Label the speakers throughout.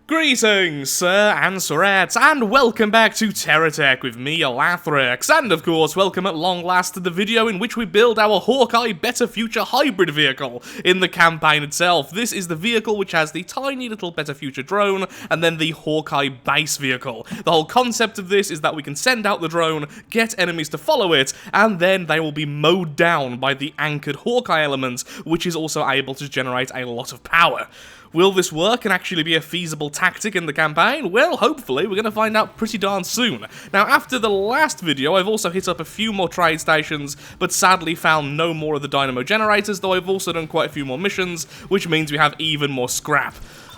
Speaker 1: Greetings, sir and sirettes, and welcome back to Terratech with me, Lathrix, and of course, welcome at long last to the video in which we build our Hawkeye Better Future hybrid vehicle in the campaign itself. This is the vehicle which has the tiny little Better Future drone, and then the Hawkeye base vehicle. The whole concept of this is that we can send out the drone, get enemies to follow it, and then they will be mowed down by the anchored Hawkeye element, which is also able to generate a lot of power. Will this work and actually be a feasible tactic in the campaign? Well, hopefully, we're going to find out pretty darn soon. Now, after the last video, I've also hit up a few more trade stations, but sadly found no more of the dynamo generators, though I've also done quite a few more missions, which means we have even more scrap.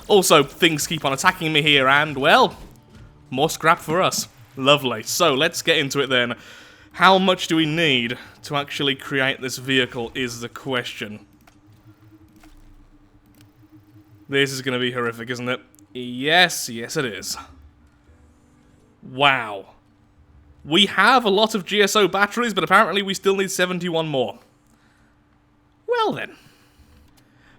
Speaker 1: Also, things keep on attacking me here, and, well, more scrap for us. Lovely. So, let's get into it then. How much do we need to actually create this vehicle is the question. This is going to be horrific, isn't it? Yes it is. Wow. We have a lot of GSO batteries, but apparently we still need 71 more. Well then.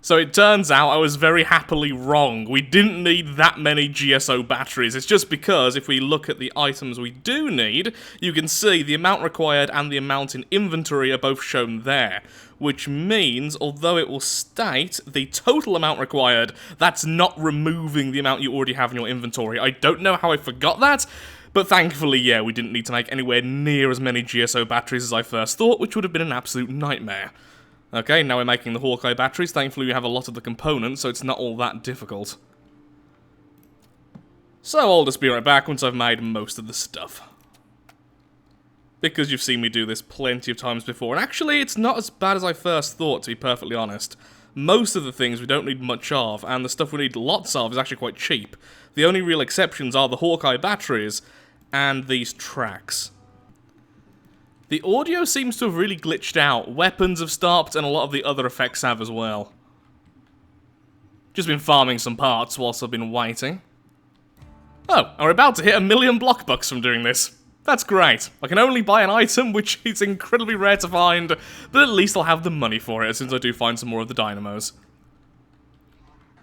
Speaker 1: So it turns out I was very happily wrong. We didn't need that many GSO batteries. It's just because if we look at the items we do need, you can see the amount required and the amount in inventory are both shown there. Which means, although it will state the total amount required, that's not removing the amount you already have in your inventory. I don't know how I forgot that, but thankfully, yeah, we didn't need to make anywhere near as many GSO batteries as I first thought, which would have been an absolute nightmare. Okay, now we're making the Hawkeye batteries. Thankfully, we have a lot of the components, so it's not all that difficult. So I'll just be right back once I've made most of the stuff. Because you've seen me do this plenty of times before, and actually, it's not as bad as I first thought, to be perfectly honest. Most of the things we don't need much of, and the stuff we need lots of is actually quite cheap. The only real exceptions are the Hawkeye batteries, and these tracks. The audio seems to have really glitched out. Weapons have stopped, and a lot of the other effects have as well. Just been farming some parts whilst I've been waiting. Oh, and we're about to hit 1 million block bucks from doing this. That's great. I can only buy an item, which is incredibly rare to find, but at least I'll have the money for it as soon as I do find some more of the dynamos.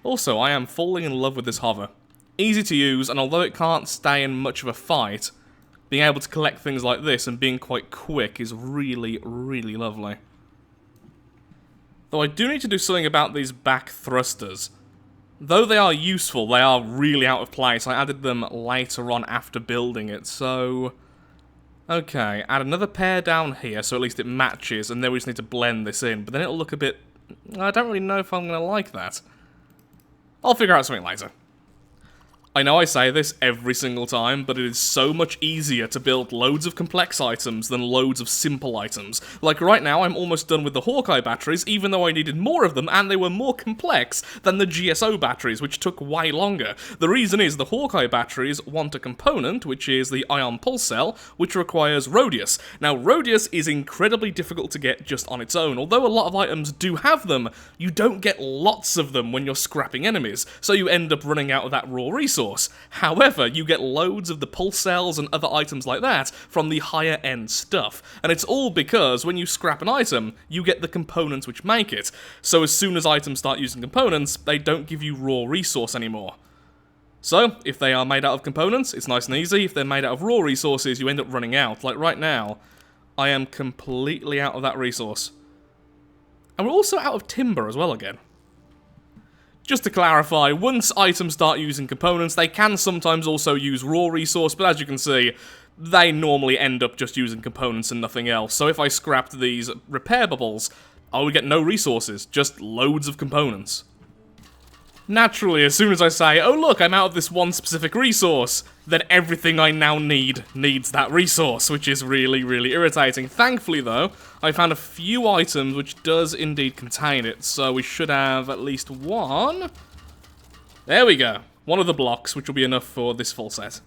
Speaker 1: Also, I am falling in love with this hover. Easy to use, and although it can't stay in much of a fight, being able to collect things like this and being quite quick is really, really lovely. Though I do need to do something about these back thrusters. Though they are useful, they are really out of place. I added them later on after building it, so... Okay, add another pair down here, so at least it matches, and then we just need to blend this in. But then it'll look a bit... I don't really know if I'm going to like that. I'll figure out something later. I know I say this every single time, but it is so much easier to build loads of complex items than loads of simple items. Like right now, I'm almost done with the Hawkeye batteries, even though I needed more of them, and they were more complex than the GSO batteries, which took way longer. The reason is the Hawkeye batteries want a component, which is the ion pulse cell, which requires Rhodius. Now, Rhodius is incredibly difficult to get just on its own. Although a lot of items do have them, you don't get lots of them when you're scrapping enemies, so you end up running out of that raw resource. However, you get loads of the pulse cells and other items like that from the higher end stuff, and it's all because when you scrap an item, you get the components which make it. So as soon as items start using components, they don't give you raw resource anymore. So, if they are made out of components, it's nice and easy. If they're made out of raw resources, you end up running out. Like right now, I am completely out of that resource. And we're also out of timber as well again. Just to clarify, once items start using components, they can sometimes also use raw resource, but as you can see, they normally end up just using components and nothing else. So if I scrapped these repair bubbles, I would get no resources, just loads of components. Naturally, as soon as I say, oh look, I'm out of this one specific resource, then everything I now need needs that resource, which is really, really irritating. Thankfully though, I found a few items which does indeed contain it, so we should have at least one. There we go. One of the blocks, which will be enough for this full set.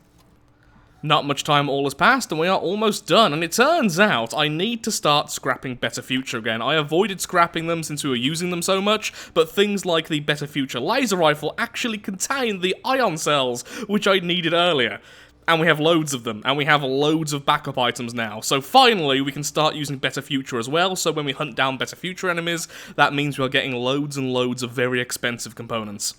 Speaker 1: Not much time all has passed, and we are almost done, and it turns out I need to start scrapping Better Future again. I avoided scrapping them since we were using them so much, but things like the Better Future laser rifle actually contain the ion cells, which I needed earlier. And we have loads of them, and we have loads of backup items now. So finally, we can start using Better Future as well, so when we hunt down Better Future enemies, that means we are getting loads and loads of very expensive components.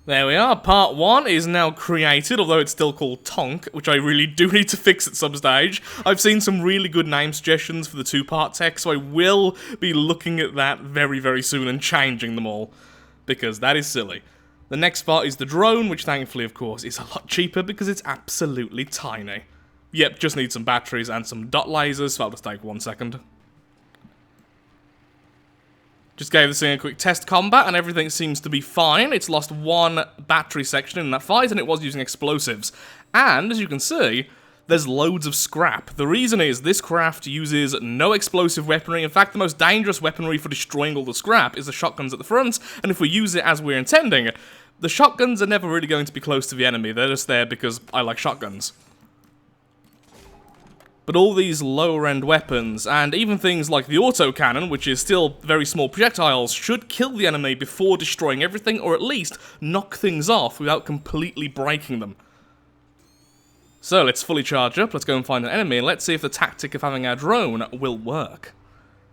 Speaker 1: There we are, part 1 is now created, although it's still called Tonk, which I really do need to fix at some stage. I've seen some really good name suggestions for the 2-part tech, so I will be looking at that very, very soon and changing them all, because that is silly. The next part is the drone, which thankfully, of course, is a lot cheaper because it's absolutely tiny. Yep, just need some batteries and some dot lasers, so that'll just take 1 second. Just gave this thing a quick test combat and everything seems to be fine. It's lost 1 battery section in that fight and it was using explosives. And, as you can see, there's loads of scrap. The reason is this craft uses no explosive weaponry. In fact, the most dangerous weaponry for destroying all the scrap is the shotguns at the front, and if we use it as we're intending, the shotguns are never really going to be close to the enemy. They're just there because I like shotguns. But all these lower-end weapons, and even things like the autocannon, which is still very small projectiles, should kill the enemy before destroying everything, or at least knock things off without completely breaking them. So let's fully charge up, let's go and find an enemy, and let's see if the tactic of having our drone will work.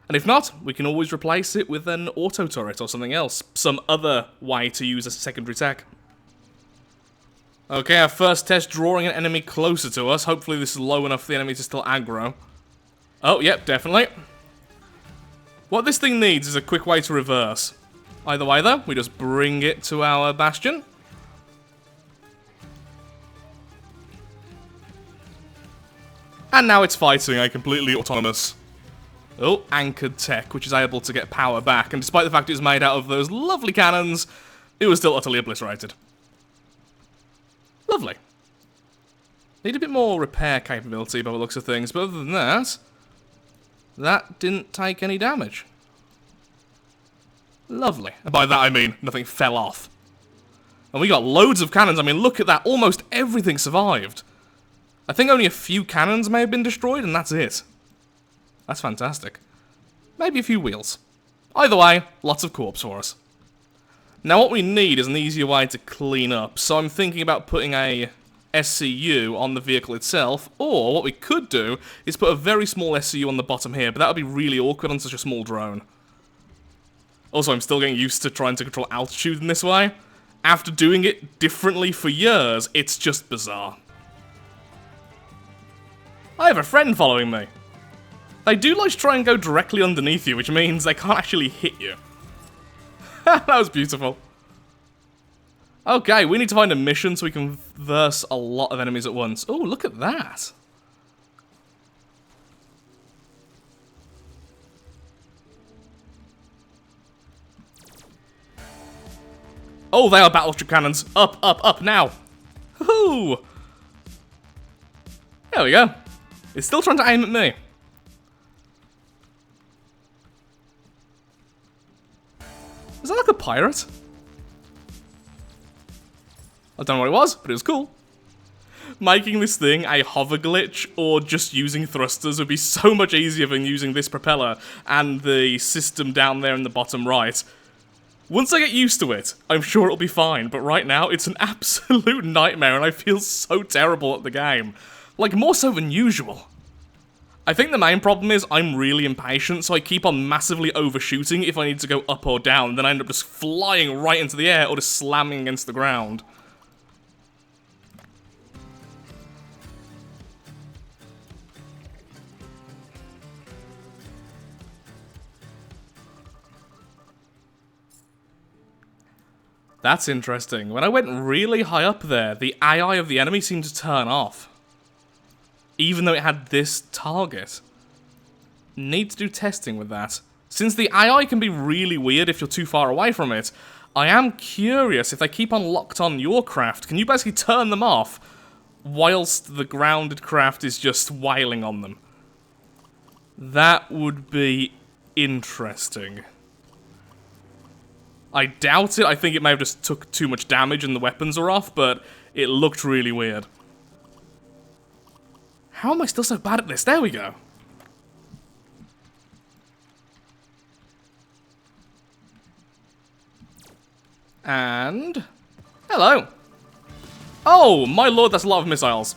Speaker 1: And if not, we can always replace it with an auto turret or something else, some other way to use a secondary tech. Okay, our first test drawing an enemy closer to us. Hopefully this is low enough for the enemy to still aggro. Oh, yep, definitely. What this thing needs is a quick way to reverse. Either way, though, we just bring it to our bastion. And now it's fighting a completely autonomous, anchored tech, which is able to get power back. And despite the fact it's made out of those lovely cannons, it was still utterly obliterated. Lovely. Need a bit more repair capability by the looks of things, but other than that, that didn't take any damage. Lovely. And by that I mean nothing fell off. And we got loads of cannons. I mean, look at that. Almost everything survived. I think only a few cannons may have been destroyed, and that's it. That's fantastic. Maybe a few wheels. Either way, lots of corpse for us. Now what we need is an easier way to clean up, so I'm thinking about putting a SCU on the vehicle itself, or what we could do is put a very small SCU on the bottom here, but that would be really awkward on such a small drone. Also, I'm still getting used to trying to control altitude in this way. After doing it differently for years, it's just bizarre. I have a friend following me. They do like to try and go directly underneath you, which means they can't actually hit you. That was beautiful. Okay, we need to find a mission so we can verse a lot of enemies at once. Oh, look at that. Oh, they are battleship cannons. Up, up, up now. Woohoo! There we go. It's still trying to aim at me. Is that like a pirate? I don't know what it was, but it was cool. Making this thing a hover glitch or just using thrusters would be so much easier than using this propeller and the system down there in the bottom right. Once I get used to it, I'm sure it'll be fine, but right now it's an absolute nightmare and I feel so terrible at the game. Like, more so than usual. I think the main problem is I'm really impatient, so I keep on massively overshooting if I need to go up or down, then I end up just flying right into the air or just slamming against the ground. That's interesting. When I went really high up there, the AI of the enemy seemed to turn off. Even though it had this target. Need to do testing with that. Since the AI can be really weird if you're too far away from it, I am curious if they keep on locked on your craft, can you basically turn them off whilst the grounded craft is just wailing on them? That would be interesting. I doubt it. I think it may have just took too much damage and the weapons are off, but it looked really weird. How am I still so bad at this? There we go. And... hello. Oh, my lord, that's a lot of missiles.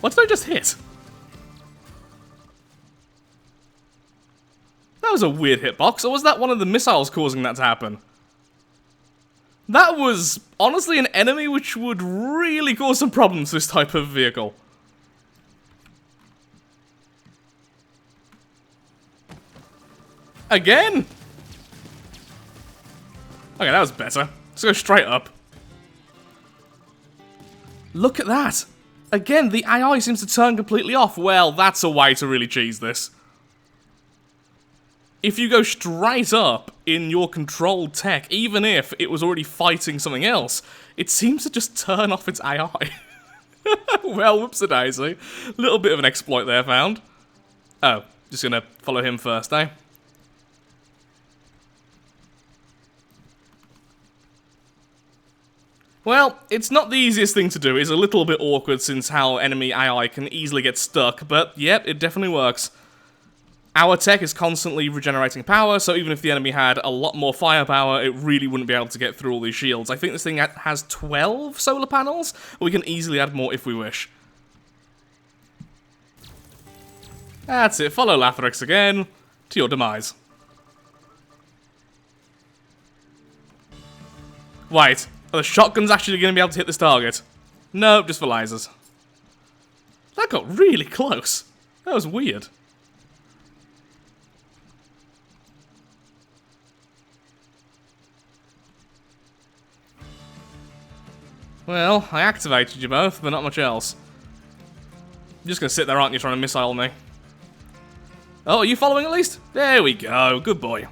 Speaker 1: What did I just hit? That was a weird hitbox, or was that one of the missiles causing that to happen? That was, honestly, an enemy which would really cause some problems to this type of vehicle. Again? Okay, that was better. Let's go straight up. Look at that! Again, the AI seems to turn completely off. Well, that's a way to really cheese this. If you go straight up in your controlled tech, even if it was already fighting something else, it seems to just turn off its AI. Well, whoops-a-daisy. Little bit of an exploit there found. Oh, just gonna follow him first, eh? Well, it's not the easiest thing to do. It's a little bit awkward since how enemy AI can easily get stuck, but yep, it definitely works. Our tech is constantly regenerating power, so even if the enemy had a lot more firepower, it really wouldn't be able to get through all these shields. I think this thing has 12 solar panels, but we can easily add more if we wish. That's it, follow Lathrix again, to your demise. Wait, are the shotguns actually going to be able to hit this target? No, just for lasers. That got really close. That was weird. Well, I activated you both, but not much else. You're just gonna sit there, aren't you, trying to missile me? Oh, are you following at least? There we go, good boy.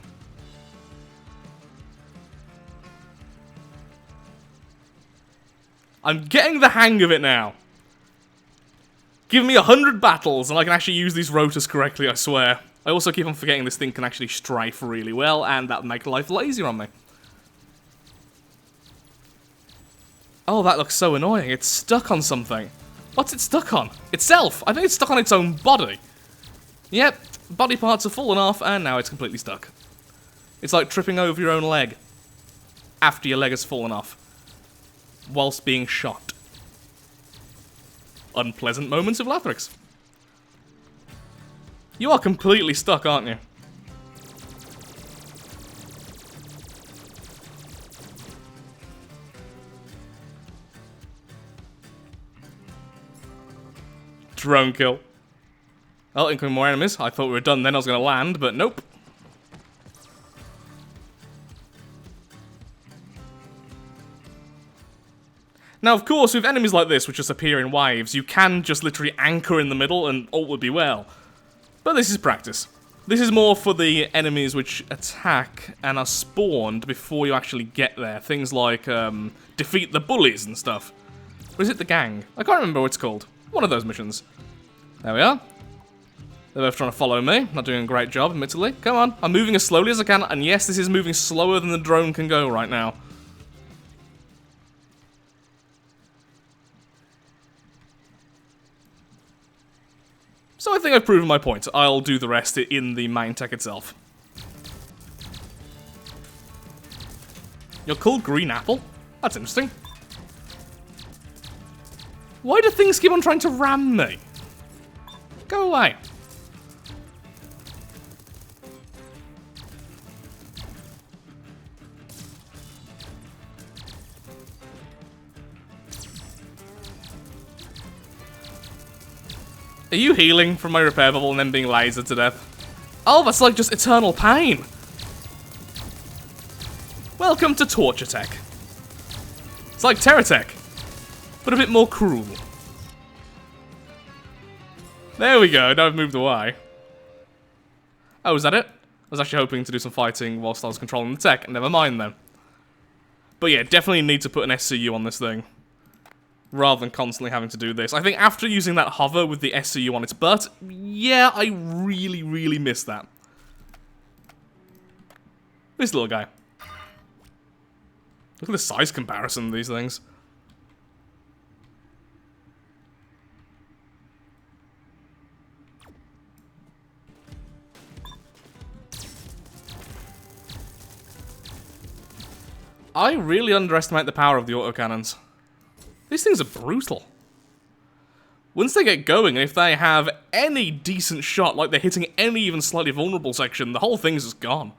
Speaker 1: I'm getting the hang of it now. Give me 100 battles and I can actually use these rotors correctly, I swear. I also keep on forgetting this thing can actually strafe really well, and that'll make life a lot easier on me. Oh, that looks so annoying. It's stuck on something. What's it stuck on? Itself! I think it's stuck on its own body. Yep, body parts have fallen off, and now it's completely stuck. It's like tripping over your own leg after your leg has fallen off, whilst being shot. Unpleasant moments of Lathrix. You are completely stuck, aren't you? Drone kill. Oh, incoming more enemies. I thought we were done then, I was going to land, but nope. Now, of course, with enemies like this, which just appear in waves, you can just literally anchor in the middle and all would be well. But this is practice. This is more for the enemies which attack and are spawned before you actually get there. Things like, defeat the bullies and stuff. Or is it the gang? I can't remember what it's called. One of those missions. There we are. They're both trying to follow me. Not doing a great job, admittedly. Come on. I'm moving as slowly as I can, and yes, this is moving slower than the drone can go right now. So I think I've proven my point. I'll do the rest in the main tech itself. You're called Green Apple? That's interesting. Why do things keep on trying to ram me? Go away. Are you healing from my repair bubble and then being lasered to death? Oh, that's like just eternal pain. Welcome to Torture Tech. It's like Terratech, but a bit more cruel. There we go, now I've moved away. Oh, is that it? I was actually hoping to do some fighting whilst I was controlling the tech, never mind then. But yeah, definitely need to put an SCU on this thing, rather than constantly having to do this. I think after using that hover with the SCU on its butt, yeah, I really, really miss that. This little guy. Look at the size comparison of these things. I really underestimate the power of the autocannons. These things are brutal. Once they get going, and if they have any decent shot, like they're hitting any even slightly vulnerable section, the whole thing's just gone.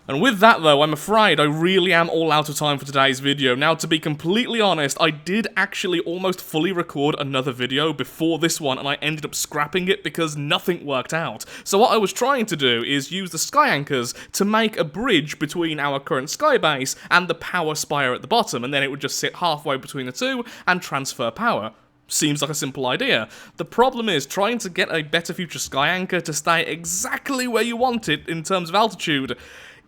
Speaker 1: And with that though, I'm afraid I really am all out of time for today's video. Now, to be completely honest, I did actually almost fully record another video before this one, and I ended up scrapping it because nothing worked out. So what I was trying to do is use the sky anchors to make a bridge between our current sky base and the power spire at the bottom, and then it would just sit halfway between the two and transfer power. Seems like a simple idea. The problem is trying to get a Better Future sky anchor to stay exactly where you want it in terms of altitude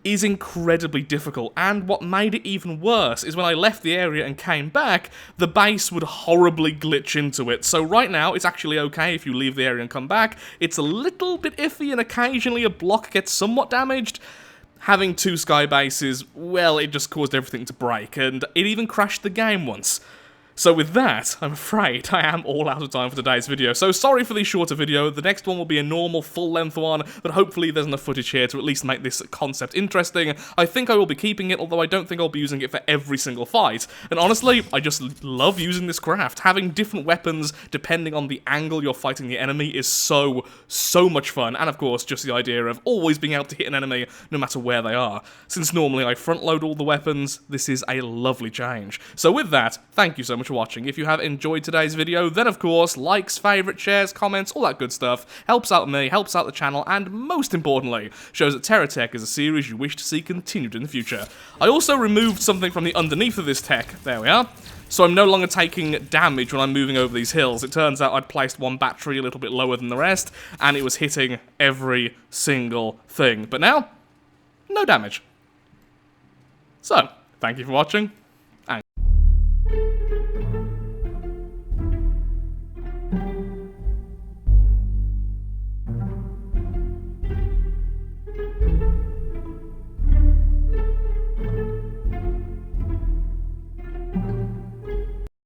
Speaker 1: is incredibly difficult, and what made it even worse is when I left the area and came back, the base would horribly glitch into it. So right now, it's actually okay if you leave the area and come back. It's a little bit iffy, and occasionally a block gets somewhat damaged. Having two sky bases, well, it just caused everything to break, and it even crashed the game once. So with that, I'm afraid I am all out of time for today's video. So sorry for the shorter video. The next one will be a normal full-length one, but hopefully there's enough footage here to at least make this concept interesting. I think I will be keeping it, although I don't think I'll be using it for every single fight. And honestly, I just love using this craft. Having different weapons depending on the angle you're fighting the enemy is so much fun. And of course, just the idea of always being able to hit an enemy no matter where they are. Since normally I front-load all the weapons, this is a lovely change. So with that, thank you so much for watching. If you have enjoyed today's video, then of course, likes, favourites, shares, comments, all that good stuff helps out me, helps out the channel, and most importantly, shows that Terratech is a series you wish to see continued in the future. I also removed something from the underneath of this tech, there we are, so I'm no longer taking damage when I'm moving over these hills. It turns out I'd placed one battery a little bit lower than the rest, and it was hitting every single thing. But now, no damage. So, thank you for watching.